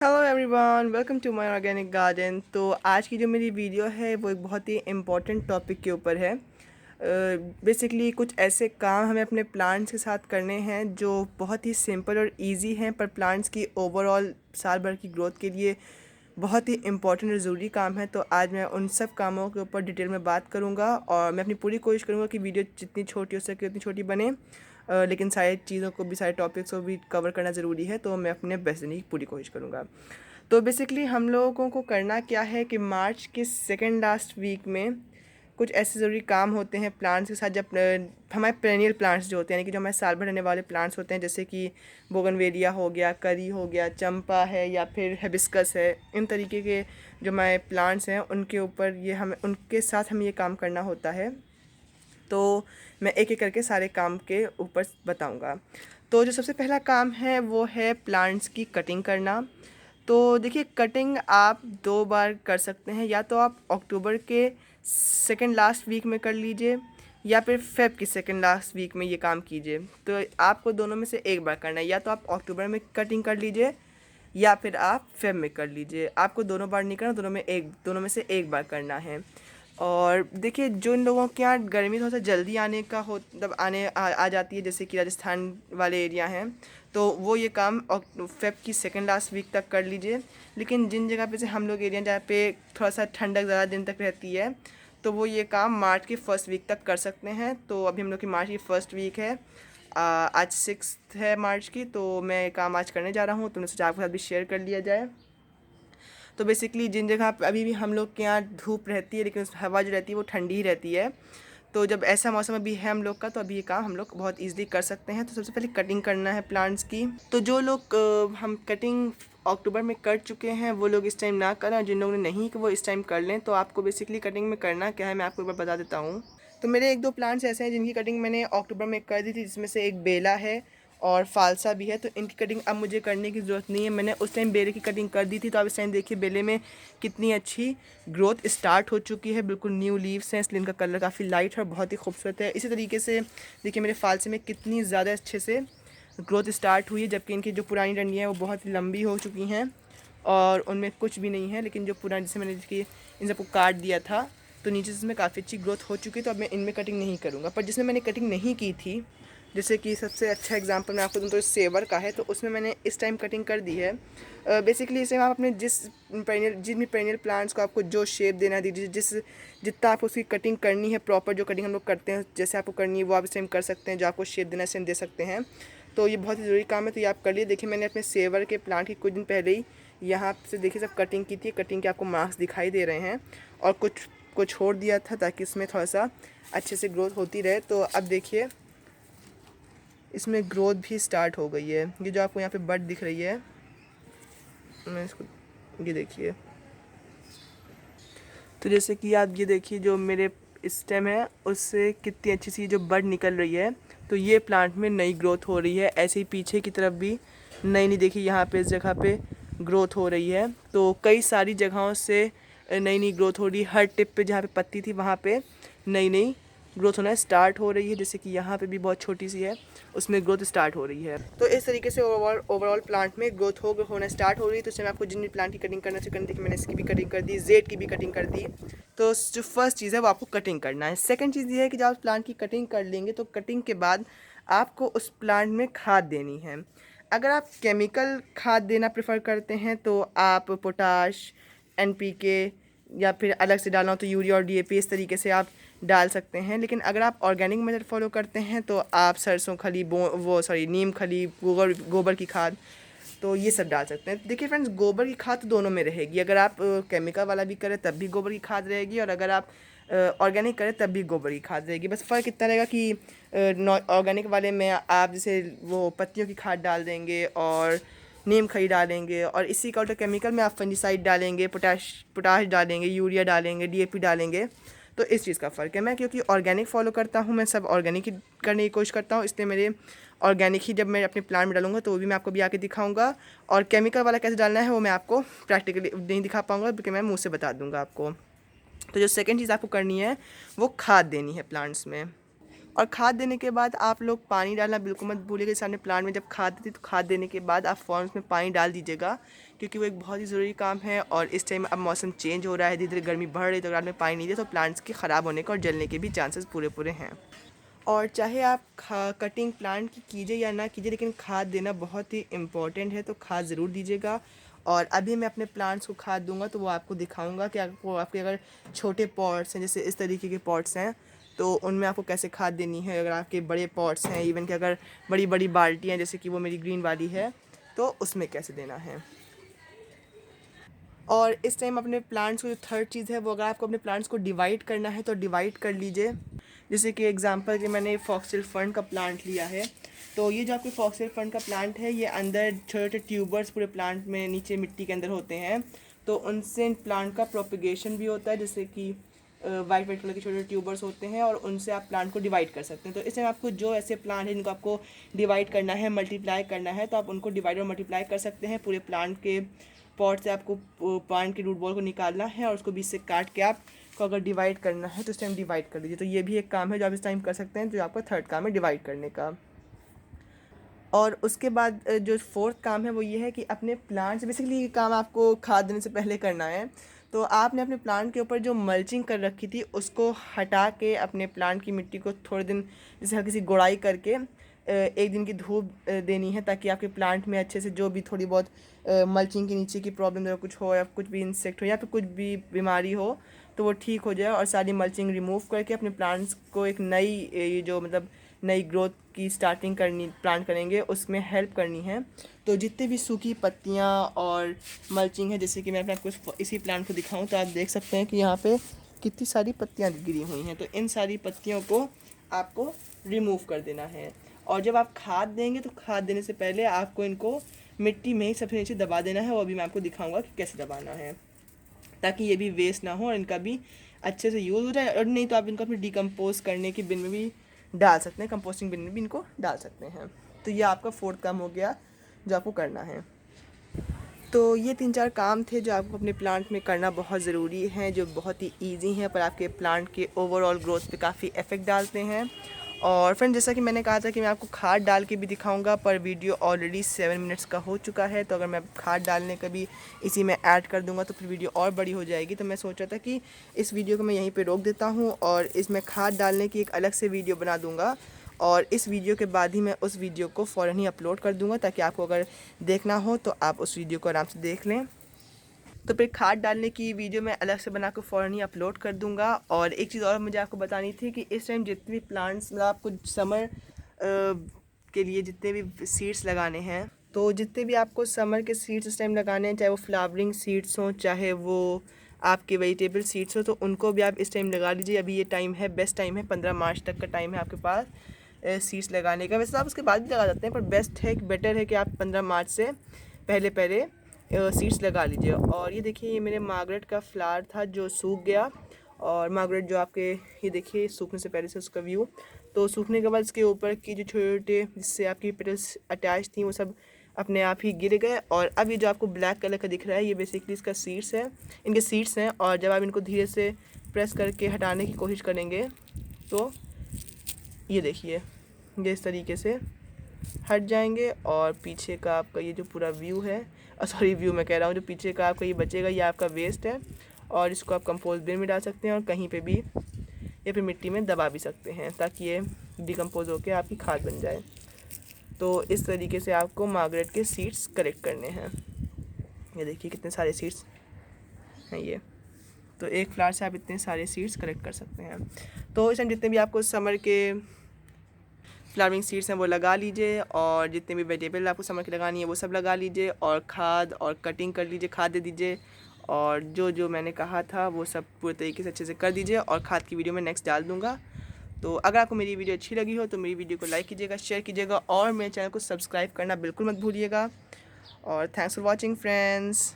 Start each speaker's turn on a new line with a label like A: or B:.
A: Hello everyone, welcome to my organic garden. तो आज की जो मेरी वीडियो है वो एक बहुत ही इम्पोर्टेंट टॉपिक के ऊपर है। बेसिकली कुछ ऐसे काम हमें अपने प्लांट्स के साथ करने हैं जो बहुत ही सिंपल और इजी हैं, पर प्लांट्स की ओवरऑल साल भर की ग्रोथ के लिए बहुत ही इम्पोर्टेंट और ज़रूरी काम है। तो आज मैं उन सब कामों के ऊपर डिटेल में बात करूँगा और मैं अपनी पूरी कोशिश करूँगा कि वीडियो जितनी छोटी हो सके उतनी छोटी बने। लेकिन सारी चीज़ों को भी, सारे टॉपिक्स को भी कवर करना ज़रूरी है, तो मैं अपने बेस्ट देने की पूरी कोशिश करूँगा। तो बेसिकली हम लोगों को करना क्या है कि मार्च के सेकेंड लास्ट वीक में कुछ ऐसे ज़रूरी काम होते हैं प्लांट्स के साथ। जब हमारे पेरेनियल प्लांट्स जो होते हैं, यानी कि जो हमारे साल भर रहने वाले प्लांट्स होते हैं, जैसे कि बोगनवेलिया हो गया, करी हो गया, चंपा है या फिर हिबिस्कस है, इन तरीके के जो हमारे प्लांट्स हैं उनके ऊपर ये हमें, उनके साथ हमें ये काम करना होता है। तो मैं एक एक करके सारे काम के ऊपर बताऊंगा। तो जो सबसे पहला काम है वो है प्लांट्स की कटिंग करना। तो देखिए, कटिंग आप दो बार कर सकते हैं, या तो आप अक्टूबर के सेकंड लास्ट वीक में कर लीजिए या फिर फेब की सेकंड लास्ट वीक में ये काम कीजिए। तो आपको दोनों में से एक बार करना है, या तो आप अक्टूबर में कटिंग कर लीजिए या फिर आप फेब में कर लीजिए। आपको दोनों बार नहीं करना, दोनों में से एक बार करना है। और देखिए, जो इन लोगों के यहाँ गर्मी थोड़ा सा जल्दी आने का हो, मतलब आ जाती है, जैसे कि राजस्थान वाले एरिया हैं, तो वो ये काम फेब की सेकंड लास्ट वीक तक कर लीजिए। लेकिन जिन जगह पे से हम लोग एरिया जहाँ पे थोड़ा सा ठंडक ज़्यादा दिन तक रहती है, तो वो ये काम मार्च के फर्स्ट वीक तक कर सकते हैं। तो अभी हम लोग की मार्च की फ़र्स्ट वीक है। आज 6 है मार्च की, तो मैं ये काम आज करने जा रहा हूँ, तो मैंने सोचा आपके साथ भी शेयर कर लिया जाए। तो बेसिकली जिन जगह पे अभी भी हम लोग के यहाँ धूप रहती है, लेकिन उस हवा जो रहती है वो ठंडी ही रहती है, तो जब ऐसा मौसम अभी है हम लोग का, तो अभी ये काम हम लोग बहुत ईजिली कर सकते हैं। तो सबसे पहले कटिंग करना है प्लांट्स की। तो जो लोग हम कटिंग अक्टूबर में कर चुके हैं वो लोग इस टाइम ना करें, और जिन लोगों ने नहीं कि वो इस टाइम कर लें। तो आपको बेसिकली कटिंग में करना क्या है, मैं आपको एक बार बता देता हूँ। तो मेरे एक दो प्लांट्स ऐसे हैं जिनकी कटिंग मैंने अक्टूबर में कर दी थी, जिसमें से एक बेला है और फालसा भी है। तो इनकी कटिंग अब मुझे करने की ज़रूरत नहीं है, मैंने उस टाइम बेले की कटिंग कर दी थी। तो अब इस टाइम देखिए बेले में कितनी अच्छी ग्रोथ स्टार्ट हो चुकी है, बिल्कुल न्यू लीव्स हैं, इसलिए इनका कलर काफ़ी लाइट है और बहुत ही खूबसूरत है। इसी तरीके से देखिए मेरे फालसे में कितनी ज़्यादा अच्छे से ग्रोथ स्टार्ट हुई है, जबकि इनकी जो पुरानी डंडियाँ हैं वो बहुत लंबी हो चुकी हैं और उनमें कुछ भी नहीं है। लेकिन जो पुरानी, जैसे मैंने इसकी इन सबको काट दिया था, तो नीचे से इसमें काफ़ी अच्छी ग्रोथ हो चुकी है। तो अब मैं इनमें कटिंग नहीं करूँगा। पर जिसमें मैंने कटिंग नहीं की थी, जैसे कि सबसे अच्छा एग्जांपल मैं आपको दूँ तो सेवर का है, तो उसमें मैंने इस टाइम कटिंग कर दी है। बेसिकली इसे आप अपने जिन भी पेरेनियल प्लांट्स को आपको जो शेप देना दीजिए, जितना आपको उसकी कटिंग करनी है, प्रॉपर जो कटिंग हम लोग करते हैं जैसे आपको करनी है वो आप इस टाइम कर सकते हैं। जो आपको शेप देना है सेम दे सकते हैं। तो ये बहुत ही ज़रूरी काम है, तो ये आप कर लिए। देखिए मैंने अपने सेवर के प्लांट की कुछ दिन पहले ही यहाँ से देखिए सब कटिंग की थी। कटिंग के आपको मार्क्स दिखाई दे रहे हैं, और कुछ को छोड़ दिया था ताकि इसमें थोड़ा सा अच्छे से ग्रोथ होती रहे। तो अब देखिए इसमें ग्रोथ भी स्टार्ट हो गई है। ये जो आपको यहाँ पे बड दिख रही है, मैं इसको, ये देखिए। तो जैसे कि आप ये देखिए जो मेरे स्टेम है उससे कितनी अच्छी सी जो बड निकल रही है। तो ये प्लांट में नई ग्रोथ हो रही है। ऐसे ही पीछे की तरफ भी नई नई देखिए यहाँ पे इस जगह पे ग्रोथ हो रही है। तो कई सारी जगहों से नई नई ग्रोथ हो रही है। हर टिप पे जहाँ पे पत्ती थी वहाँ पे नई नई ग्रोथ होना स्टार्ट हो रही है। जैसे कि यहाँ पे भी बहुत छोटी सी है, उसमें ग्रोथ स्टार्ट हो रही है। तो इस तरीके से ओवरऑल प्लांट में ग्रोथ होना स्टार्ट हो रही है। तो इसमें आपको जिन भी प्लांट की कटिंग करना चाहिए देखिए मैंने इसकी भी कटिंग कर दी, जेड की भी कटिंग कर दी। तो जो फर्स्ट चीज़ है वो आपको कटिंग करना है। सेकंड चीज़ ये है कि जब आप प्लांट की कटिंग कर लेंगे तो कटिंग के बाद आपको उस प्लांट में खाद देनी है। अगर आप केमिकल खाद देना प्रेफर करते हैं तो आप पोटाश, एनपीके या फिर अलग से डालना हो तो यूरिया और डीएपी, इस तरीके से आप डाल सकते हैं। लेकिन अगर आप ऑर्गेनिक मेथड फॉलो करते हैं तो आप सरसों खली नीम खली, गोबर की खाद, तो ये सब डाल सकते हैं। देखिए फ्रेंड्स, गोबर की खाद तो दोनों में रहेगी। अगर आप केमिकल वाला भी करें तब भी गोबर की खाद रहेगी, और अगर आप ऑर्गेनिक करें तब भी गोबर की खाद रहेगी। बस फ़र्क इतना रहेगा कि ऑर्गेनिक वाले में आप जैसे वो पत्तियों की खाद डाल देंगे और नीम खली डालेंगे, और इसी का उल्टा केमिकल में आप फंजीसाइड डालेंगे, पोटाश डालेंगे, यूरिया डालेंगे, डीएपी डालेंगे। तो इस चीज़ का फ़र्क है। मैं क्योंकि ऑर्गेनिक फॉलो करता हूँ, मैं सब ऑर्गेनिक ही करने की कोशिश करता हूँ, इसलिए मेरे ऑर्गेनिक ही जब मैं अपने प्लांट में डालूंगा तो वो भी मैं आपको भी आके दिखाऊंगा। और केमिकल वाला कैसे डालना है वो मैं आपको प्रैक्टिकली नहीं दिखा पाऊंगा, क्योंकि मैं मुँह से बता दूंगा आपको। तो जो सेकंड चीज़ आपको करनी है वो खाद देनी है प्लांट्स में। और खाद देने के बाद आप लोग पानी डालना बिल्कुल मत भूलिएगा। जैसे आपने प्लांट में जब खाद दी तो खाद देने के बाद आप फ़ौरन उसमें पानी डाल दीजिएगा, क्योंकि वो एक बहुत ही ज़रूरी काम है। और इस टाइम अब मौसम चेंज हो रहा है, धीरे धीरे गर्मी बढ़ रही है, तो अगर आपने पानी नहीं दिया तो प्लांट्स के ख़राब होने का और जलने के भी चांसेस पूरे पूरे हैं। और चाहे आप कटिंग प्लांट की कीजिए या ना कीजिए, लेकिन खाद देना बहुत ही इम्पोर्टेंट है, तो खाद ज़रूर दीजिएगा। और अभी मैं अपने प्लांट्स को खाद दूंगा तो वो आपको दिखाऊंगा कि आपको आपके अगर छोटे पॉट्स हैं, जैसे इस तरीके के पॉट्स हैं, तो उनमें आपको कैसे खाद देनी है। अगर आपके बड़े पॉट्स हैं, इवन कि अगर बड़ी बड़ी बाल्टियाँ जैसे कि वो मेरी ग्रीन वाली है, तो उसमें कैसे देना है। और इस टाइम अपने प्लांट्स को जो थर्ड चीज़ है वो, अगर आपको अपने प्लांट्स को डिवाइड करना है तो डिवाइड कर लीजिए। जैसे कि एग्जांपल कि मैंने फॉक्सटेल फर्न का प्लांट लिया है, तो ये जो आपके फॉक्सटेल फर्न का प्लांट है, ये अंदर छोटे छोटे ट्यूबर्स पूरे प्लांट में नीचे मिट्टी के अंदर होते हैं, तो उनसे प्लांट का प्रोपिगेशन भी होता है। जैसे कि वाइट वाइट कलर के छोटे छोटे ट्यूबर्स होते हैं, और उनसे आप प्लांट को डिवाइड कर सकते हैं। तो इसमें आपको जो ऐसे प्लांट हैं जिनको आपको डिवाइड करना है, मल्टीप्लाई करना है, तो आप उनको डिवाइड और मल्टीप्लाई कर सकते हैं। पूरे प्लांट के पॉट से आपको प्लांट के रूट बॉल को निकालना है और उसको बीच से काट के आपको अगर डिवाइड करना है तो इस टाइम डिवाइड कर लीजिए। तो ये भी एक काम है जो आप इस टाइम कर सकते हैं, जो आपका थर्ड काम है डिवाइड करने का। और उसके बाद जो फोर्थ काम है वो ये है कि अपने प्लांट से, बेसिकली ये काम आपको खाद देने से पहले करना है। तो आपने अपने प्लांट के ऊपर जो मल्चिंग कर रखी थी उसको हटा के अपने प्लांट की मिट्टी को थोड़े दिन जैसे हल्की सी गुड़ाई करके एक दिन की धूप देनी है, ताकि आपके प्लांट में अच्छे से जो भी थोड़ी बहुत मल्चिंग के नीचे की प्रॉब्लम अगर कुछ हो, या कुछ भी इंसेक्ट हो, या फिर कुछ भी बीमारी हो, तो वो ठीक हो जाए। और सारी मल्चिंग रिमूव करके अपने प्लांट्स को एक नई ये जो मतलब नई ग्रोथ की स्टार्टिंग करनी, प्लांट करेंगे उसमें हेल्प करनी है। तो जितने भी सूखी पत्तियाँ और मल्चिंग है, जैसे कि मैं अपने आपको इसी प्लांट को दिखाऊं तो आप देख सकते हैं कि यहाँ पे कितनी सारी पत्तियाँ गिरी हुई हैं, तो इन सारी पत्तियों को आपको रिमूव कर देना है। और जब आप खाद देंगे तो खाद देने से पहले आपको इनको मिट्टी में ही सबसे नीचे दबा देना है, वो अभी मैं आपको दिखाऊंगा कि कैसे दबाना है, ताकि ये भी वेस्ट ना हो और इनका भी अच्छे से यूज़ हो जाए। और नहीं तो आप इनको अपने डिकम्पोज करने की बिन में भी डाल सकते हैं, कंपोस्टिंग बिन में भी इनको डाल सकते हैं। तो ये आपका फोर्थ काम हो गया जो आपको करना है। तो ये 3-4 काम थे जो आपको अपने प्लांट में करना बहुत ज़रूरी है, जो बहुत ही ईजी हैं, पर आपके प्लांट के ओवरऑल ग्रोथ पे काफ़ी इफ़ेक्ट डालते हैं। और फ्रेंड, जैसा कि मैंने कहा था कि मैं आपको खाद डाल के भी दिखाऊंगा, पर वीडियो ऑलरेडी 7 मिनट्स का हो चुका है, तो अगर मैं खाद डालने का भी इसी में ऐड कर दूंगा तो फिर वीडियो और बड़ी हो जाएगी। तो मैं सोच रहा था कि इस वीडियो को मैं यहीं पे रोक देता हूं और इसमें खाद डालने की एक अलग से वीडियो बना दूंगा, और इस वीडियो के बाद ही मैं उस वीडियो को फ़ौरन ही अपलोड कर दूंगा, ताकि आपको अगर देखना हो तो आप उस वीडियो को आराम से देख लें। तो फिर खाद डालने की वीडियो मैं अलग से बना कर फ़ौरन ही अपलोड कर दूंगा। और एक चीज़ और मुझे आपको बतानी थी कि इस टाइम जितने भी प्लांट्स, मतलब आपको समर के लिए जितने भी सीड्स लगाने हैं, तो जितने भी आपको समर के सीड्स इस टाइम लगाने हैं, चाहे वो फ्लावरिंग सीड्स हों, चाहे वो आपके वेजिटेबल सीड्स हो, तो उनको भी आप इस टाइम लगा लीजिए। अभी ये टाइम है, बेस्ट टाइम है, 15 मार्च तक का टाइम है आपके पास सीड्स लगाने का। वैसे आप उसके बाद भी लगा सकते हैं, पर बेस्ट है, बेटर है कि आप 15 मार्च से पहले पहले सीड्स लगा लीजिए। और ये देखिए, ये मेरे मार्गरेट का फ्लावर था जो सूख गया, और मार्गरेट जो आपके, ये देखिए सूखने से पहले से उसका व्यू, तो सूखने के बाद इसके ऊपर की जो छोटे छोटे जिससे आपकी पेटल्स अटैच थी वो सब अपने आप ही गिर गए। और अब ये जो आपको ब्लैक कलर का दिख रहा है, ये बेसिकली इसका सीड्स है, इनके सीड्स हैं। और जब आप इनको धीरे से प्रेस करके हटाने की कोशिश करेंगे तो ये देखिए, ये इस तरीके से हट जाएंगे, और पीछे का आपका ये जो पूरा व्यू है, सॉरी व्यू मैं कह रहा हूँ, जो पीछे का आपका ये बचेगा ये आपका वेस्ट है, और इसको आप कंपोस्ट बिन में डाल सकते हैं, और कहीं पे भी या फिर मिट्टी में दबा भी सकते हैं, ताकि ये डिकम्पोज होकर आपकी खाद बन जाए। तो इस तरीके से आपको मार्गरेट के सीड्स कलेक्ट करने हैं। ये देखिए कितने सारे सीड्स हैं ये, तो एक फ्लावर से आप इतने सारे सीड्स कलेक्ट कर सकते हैं। तो इस टाइम जितने भी आपको समर के फ्लावरिंग सीड्स हैं वो लगा लीजिए, और जितने भी वेजिटेबल आपको समर की लगानी है वो सब लगा लीजिए, और खाद और कटिंग कर लीजिए, खाद दे दीजिए, और जो जो मैंने कहा था वो सब पूरे तरीके से अच्छे से कर दीजिए। और खाद की वीडियो मैं नेक्स्ट डाल दूँगा। तो अगर आपको मेरी वीडियो अच्छी लगी हो तो मेरी वीडियो को लाइक कीजिएगा, शेयर कीजिएगा, और मेरे चैनल को सब्सक्राइब करना बिल्कुल मत भूलिएगा। और थैंक्स फॉर वॉचिंग फ्रेंड्स।